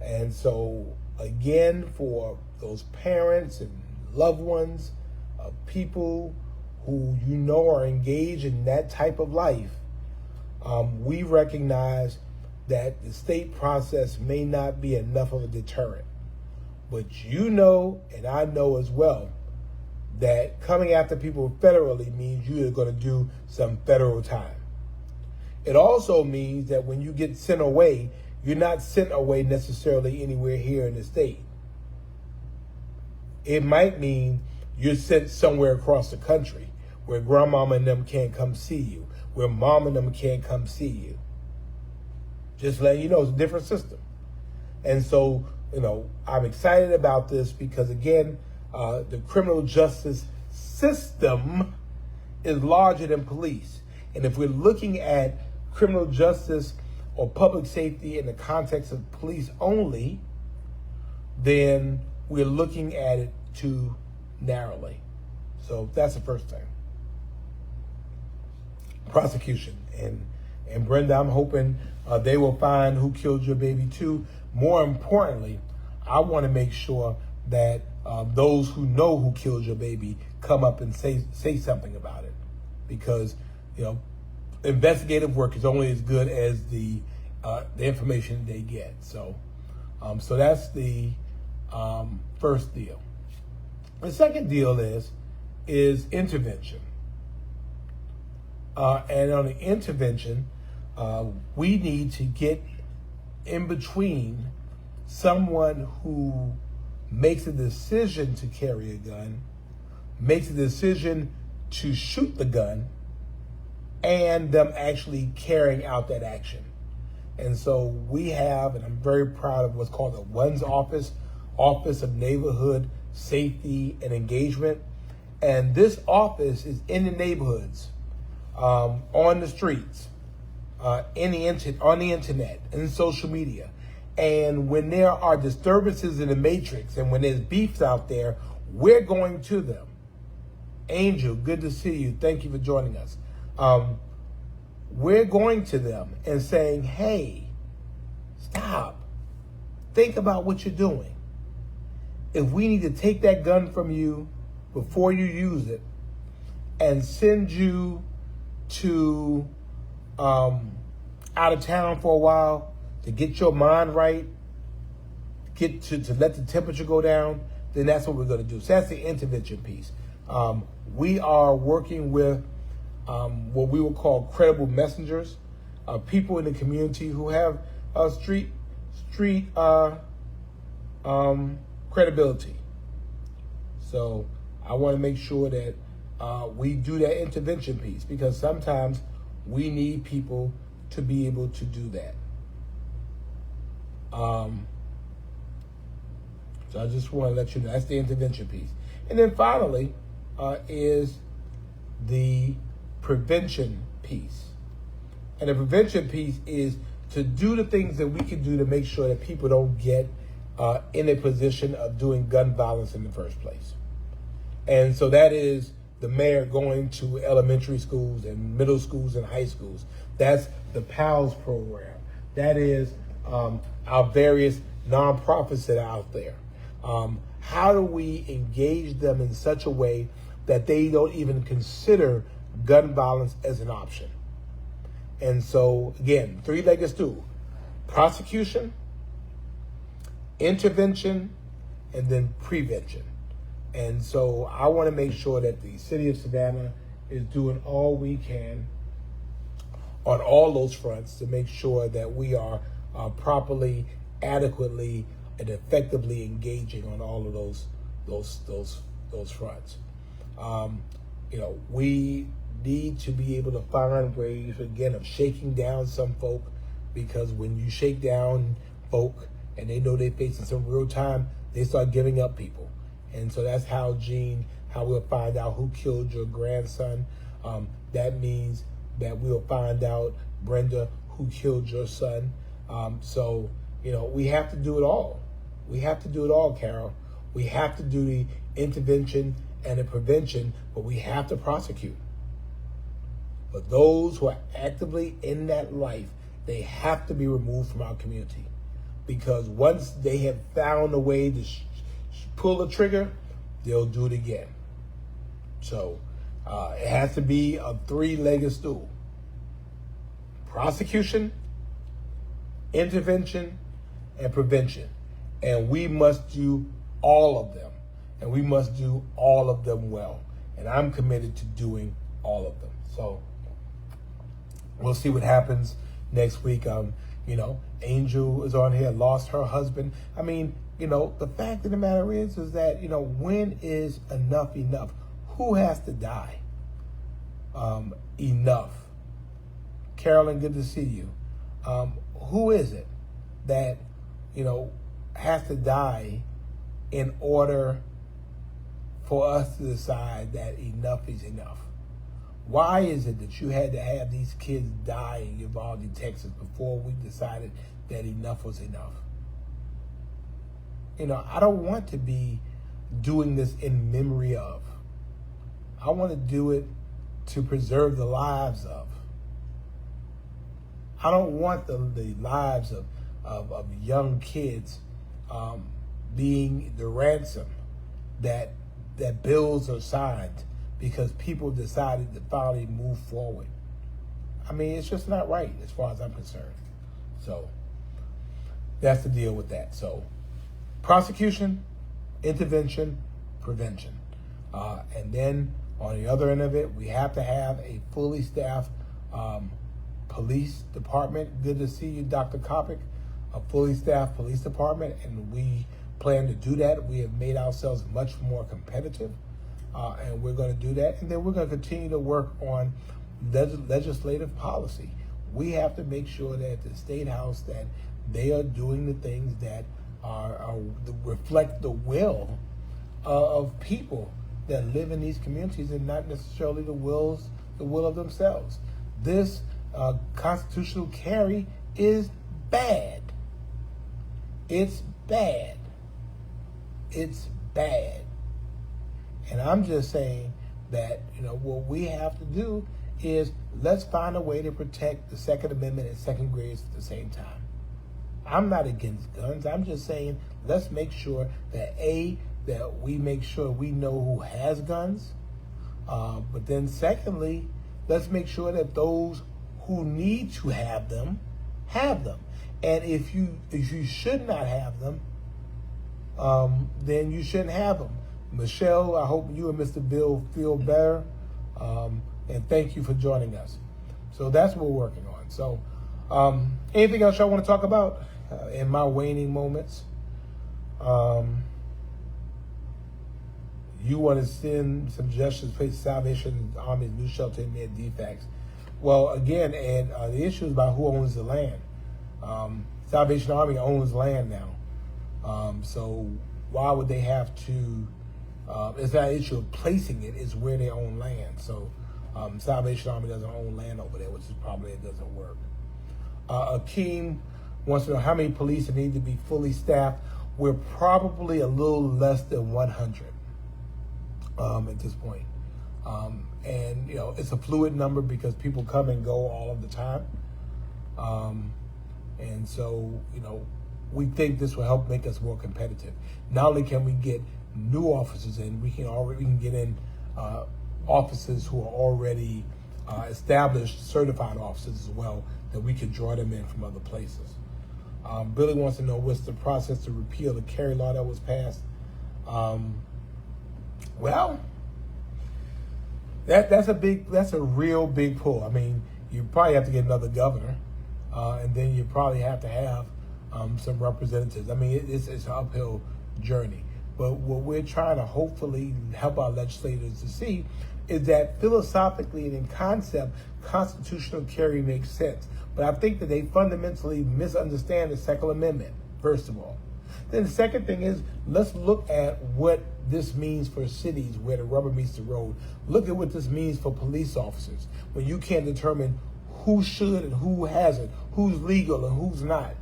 And so, again, for those parents and loved ones of people who are engaged in that type of life, we recognize that the state process may not be enough of a deterrent. But and I know as well, that coming after people federally means you are going to do some federal time. It also means that when you get sent away, you're not sent away necessarily anywhere here in the state. It might mean you're sent somewhere across the country where grandmama and them can't come see you, where mom and them can't come see you. Just letting you know, it's a different system. And so, I'm excited about this because, again, the criminal justice system is larger than police. And if we're looking at criminal justice or public safety in the context of police only, then we're looking at it too narrowly. So that's the first thing. Prosecution. And Brenda, I'm hoping they will find who killed your baby too. More importantly, I want to make sure that those who know who killed your baby come up and say something about it, because investigative work is only as good as the information they get. So that's the first deal. The second deal is intervention. And on the intervention, we need to get in between someone who makes a decision to carry a gun, makes a decision to shoot the gun, and them actually carrying out that action. And so we have, and I'm very proud of what's called the WUNS Office of Neighborhood Safety and Engagement. And this office is in the neighborhoods, on the streets, on the internet and social media. And when there are disturbances in the matrix and when there's beefs out there, we're going to them. Angel, good to see you. Thank you for joining us. We're going to them and saying, hey, stop. Think about what you're doing. If we need to take that gun from you before you use it and send you to out of town for a while to get your mind right, get to let the temperature go down, then that's what we're going to do. So that's the intervention piece. We are working with what we will call credible messengers, people in the community who have street credibility. So I want to make sure that we do that intervention piece, because sometimes we need people to be able to do that. So I just want to let you know that's the intervention piece. And then finally is the prevention piece. And the prevention piece is to do the things that we can do to make sure that people don't get in a position of doing gun violence in the first place. And so that is the mayor going to elementary schools and middle schools and high schools. That's the PALS program. That is our various nonprofits that are out there. How do we engage them in such a way that they don't even consider gun violence as an option? And so, again, three-legged stool: prosecution, intervention, and then prevention. And so I want to make sure that the city of Savannah is doing all we can on all those fronts to make sure that we are properly, adequately, and effectively engaging on all of those fronts. We need to be able to find ways, again, of shaking down some folk, because when you shake down folk and they know they're facing some real time, they start giving up people. And so that's how, Gene, how we'll find out who killed your grandson. That means that we'll find out, Brenda, who killed your son. So we have to do it all. We have to do it all, Carol. We have to do the intervention and the prevention, but we have to prosecute. But those who are actively in that life, they have to be removed from our community, because once they have found a way to pull the trigger, they'll do it again. So it has to be a three-legged stool: prosecution, intervention, and prevention. And we must do all of them, and we must do all of them well. And I'm committed to doing all of them. So we'll see what happens next week. Angel is on here, lost her husband. I mean, the fact of the matter is that, when is enough enough? Who has to die? Enough. Carolyn, good to see you. Who is it that, has to die in order for us to decide that enough is enough? Why is it that you had to have these kids die in Uvalde, Texas, before we decided that enough was enough? I don't want to be doing this in memory of. I want to do it to preserve the lives of. I don't want the lives of young kids being the ransom that bills are signed because people decided to finally move forward. I mean, it's just not right as far as I'm concerned. So that's the deal with that. So prosecution, intervention, prevention. And then on the other end of it, we have to have a fully staffed police department. Good to see you, Dr. Kopic. A fully staffed police department, and we plan to do that. We have made ourselves much more competitive, and we're going to do that. And then we're going to continue to work on legislative policy. We have to make sure that at the State House that they are doing the things that are reflect the will of people that live in these communities, and not necessarily the will of themselves. This constitutional carry is bad. It's bad. It's bad. And I'm just saying that, what we have to do is let's find a way to protect the Second Amendment and second grades at the same time. I'm not against guns. I'm just saying let's make sure that that we make sure we know who has guns. But then secondly, let's make sure that those who need to have them. And if you should not have them, then you shouldn't have them. Michelle, I hope you and Mr. Bill feel better. And thank you for joining us. So that's what we're working on. So anything else y'all want to talk about in my waning moments? You want to send some suggestions for Salvation Army's new shelter in their defects. Well, again, Ed, the issue is about who owns the land. Salvation Army owns land now. So why would they have to, it's not an issue of placing it, it's where they own land. So Salvation Army doesn't own land over there, which is probably it doesn't work. Akeem wants to know how many police need to be fully staffed. We're probably a little less than 100 at this point. And, it's a fluid number because people come and go all of the time. And so, we think this will help make us more competitive. Not only can we get new officers in, we can get in officers who are already established, certified officers as well, that we can draw them in from other places. Billy wants to know what's the process to repeal the carry law that was passed. Well, that's a real big pull. I mean, you probably have to get another governor, and then you probably have to have some representatives. I mean, it's an uphill journey. But what we're trying to hopefully help our legislators to see is that philosophically and in concept, constitutional carry makes sense. But I think that they fundamentally misunderstand the Second Amendment, first of all. Then the second thing is, let's look at what this means for cities where the rubber meets the road. Look at what this means for police officers when you can't determine who should and who hasn't, who's legal and who's not.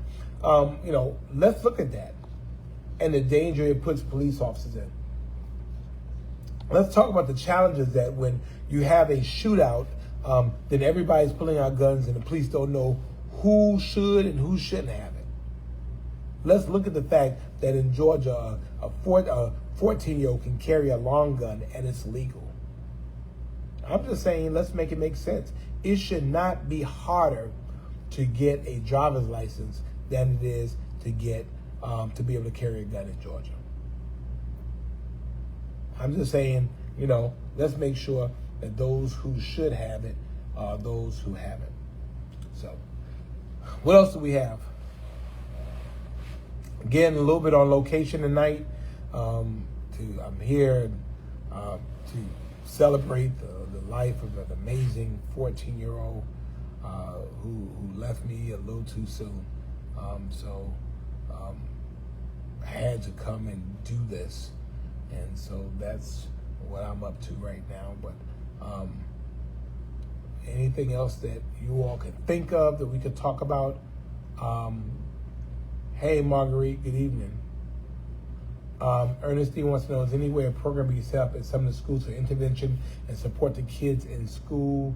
Let's look at that and the danger it puts police officers in. Let's talk about the challenges that when you have a shootout, then everybody's pulling out guns and the police don't know who should and who shouldn't have it. Let's look at the fact that in Georgia, a 14-year-old can carry a long gun and it's legal. I'm just saying, let's make it make sense. It should not be harder to get a driver's license than it is to get to be able to carry a gun in Georgia. I'm just saying, let's make sure that those who should have it are those who have it. So, what else do we have? Again, a little bit on location tonight. I'm here to celebrate the life of an amazing 14-year-old who left me a little too soon. I had to come and do this. And so that's what I'm up to right now. But anything else that you all could think of that we could talk about? Hey, Marguerite, good evening. Ernestine wants to know, is any way a program be set up at some of the schools for intervention and support the kids in school?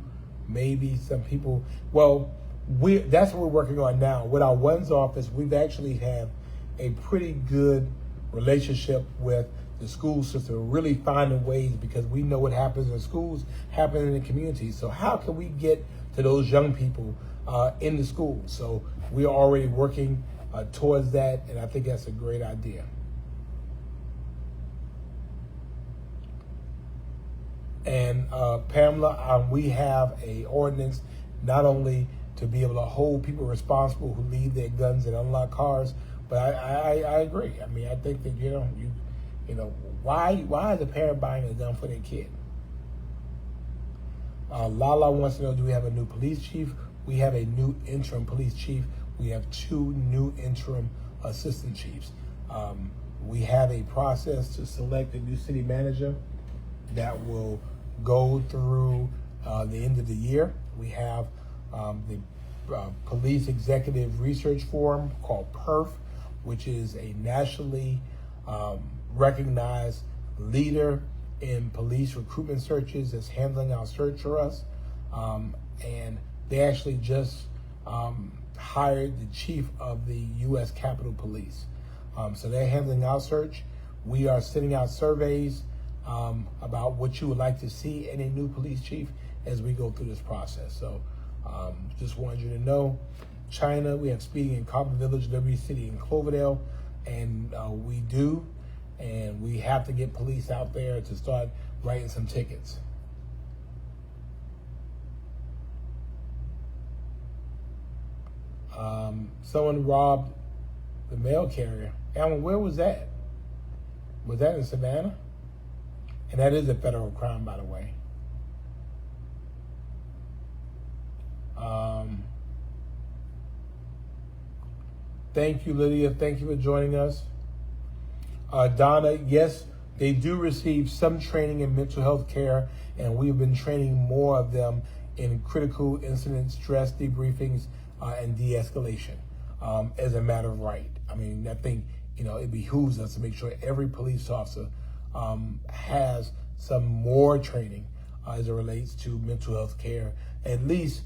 Maybe some people, that's what we're working on now. With our ONES office, we've actually have a pretty good relationship with the school system, really finding ways, because we know what happens in schools happen in the community. So how can we get to those young people in the schools? So we are already working towards that, and I think that's a great idea. And Pamela, we have a ordinance not only to be able to hold people responsible who leave their guns in unlocked cars, but I agree. I mean, I think that why is a parent buying a gun for their kid? Lala wants to know, do we have a new police chief? We have a new interim police chief. We have 2 new interim assistant chiefs. We have a process to select a new city manager that will go through the end of the year. We have the Police Executive Research Forum called PERF, which is a nationally recognized leader in police recruitment searches that's handling our search for us. And they actually just hired the chief of the U.S. Capitol Police. So they're handling our search. We are sending out surveys about what you would like to see in a new police chief as we go through this process. So just wanted you to know, China, we have speeding in Carbon Village, Liberty City, and Cloverdale, and we have to get police out there to start writing some tickets. Someone robbed the mail carrier. Alan, where was that? Was that in Savannah? And that is a federal crime, by the way. Thank you, Lydia. Thank you for joining us. Donna, yes, they do receive some training in mental health care, and we've been training more of them in critical incident stress debriefings and de-escalation as a matter of right. I mean, I think, it behooves us to make sure every police officer has some more training as it relates to mental health care, at least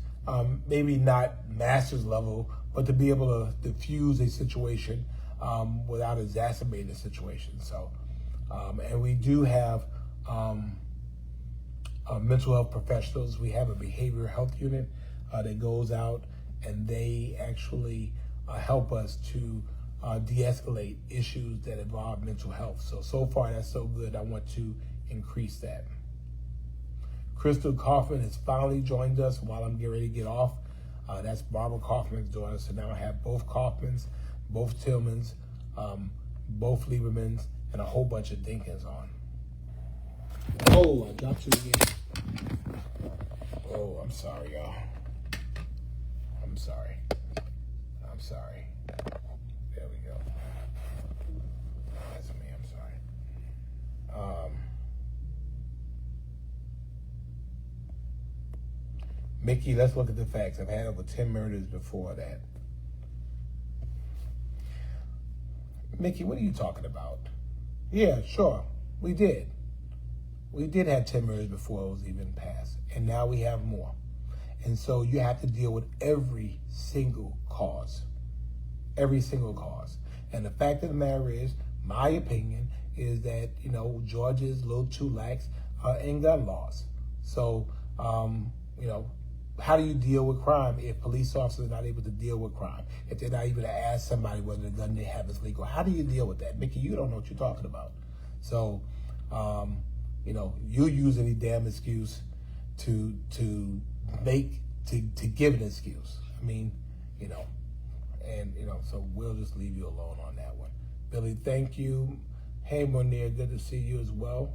maybe not master's level, but to be able to diffuse a situation without exacerbating the situation. So, and we do have mental health professionals. We have a behavioral health unit that goes out, and they actually help us to de-escalate issues that involve mental health. So far that's so good. I want to increase that. Crystal Kaufman has finally joined us while I'm getting ready to get off. That's Barbara Kaufman's daughter. So now I have both Kaufmans, both Tillmans, both Liebermans, and a whole bunch of Dinkins on. Oh, I dropped you again. Oh, I'm sorry, y'all. I'm sorry. There we go. That's me, I'm sorry. Mickey, let's look at the facts. I've had over 10 murders before that. Mickey, what are you talking about? Yeah, sure, we did. We did have 10 murders before it was even passed, and now we have more. And so you have to deal with every single cause. Every single cause. And the fact of the matter is, my opinion is that, Georgia is a little too lax in gun laws. So, how do you deal with crime if police officers are not able to deal with crime? If they're not able to ask somebody whether the gun they have is legal? How do you deal with that? Mickey, you don't know what you're talking about. So, you'll use any damn excuse to give an excuse. I mean, so we'll just leave you alone on that one. Billy, thank you. Hey, Monir, good to see you as well.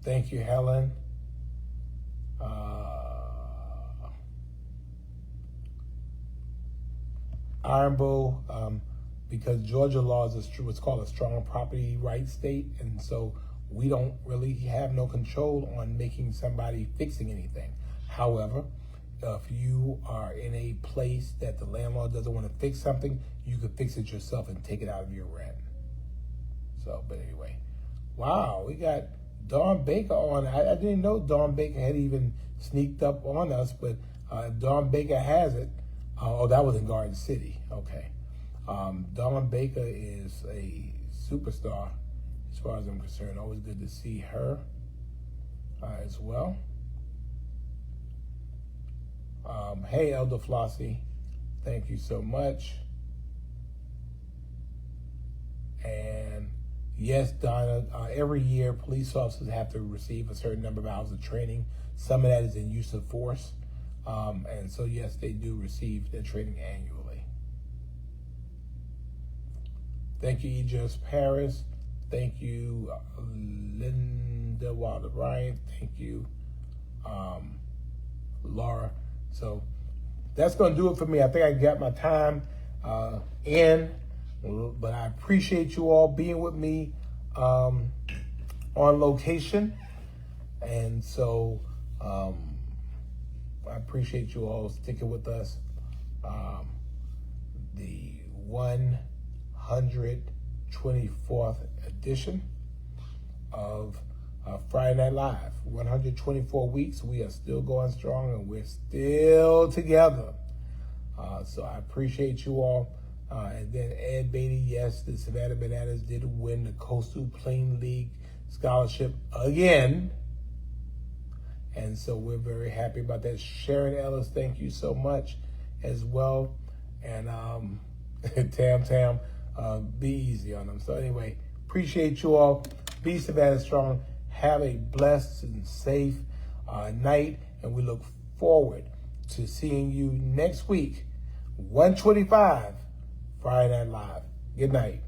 Thank you, Helen. Iron Bowl, because Georgia law is what's called a strong property rights state, and so we don't really have no control on making somebody fixing anything. However, if you are in a place that the landlord doesn't want to fix something, you can fix it yourself and take it out of your rent. So, but anyway, wow, we got Dawn Baker on. I didn't know Dawn Baker had even sneaked up on us, but Dawn Baker has it. Oh, that was in Garden City. Okay. Dawn Baker is a superstar as far as I'm concerned. Always good to see her as well. Hey, Elder Flossie, thank you so much. And yes, Donna, every year police officers have to receive a certain number of hours of training. Some of that is in use of force. And so, yes, they do receive their training annually. Thank you, Aegis Paris. Thank you, Linda Wilder Bryant. Thank you, Laura. So that's going to do it for me. I think I got my time in, but I appreciate you all being with me on location. And so I appreciate you all sticking with us. The 124th edition of Friday Night Live. 124 weeks. We are still going strong and we're still together. So I appreciate you all. And then Ed Beatty, yes, the Savannah Bananas did win the Coastal Plain League scholarship again. And so we're very happy about that. Sharon Ellis, thank you so much as well. And Tam, be easy on them. So anyway, appreciate you all. Be Savannah Strong. Have a blessed and safe night. And we look forward to seeing you next week, 125, Friday Night Live. Good night.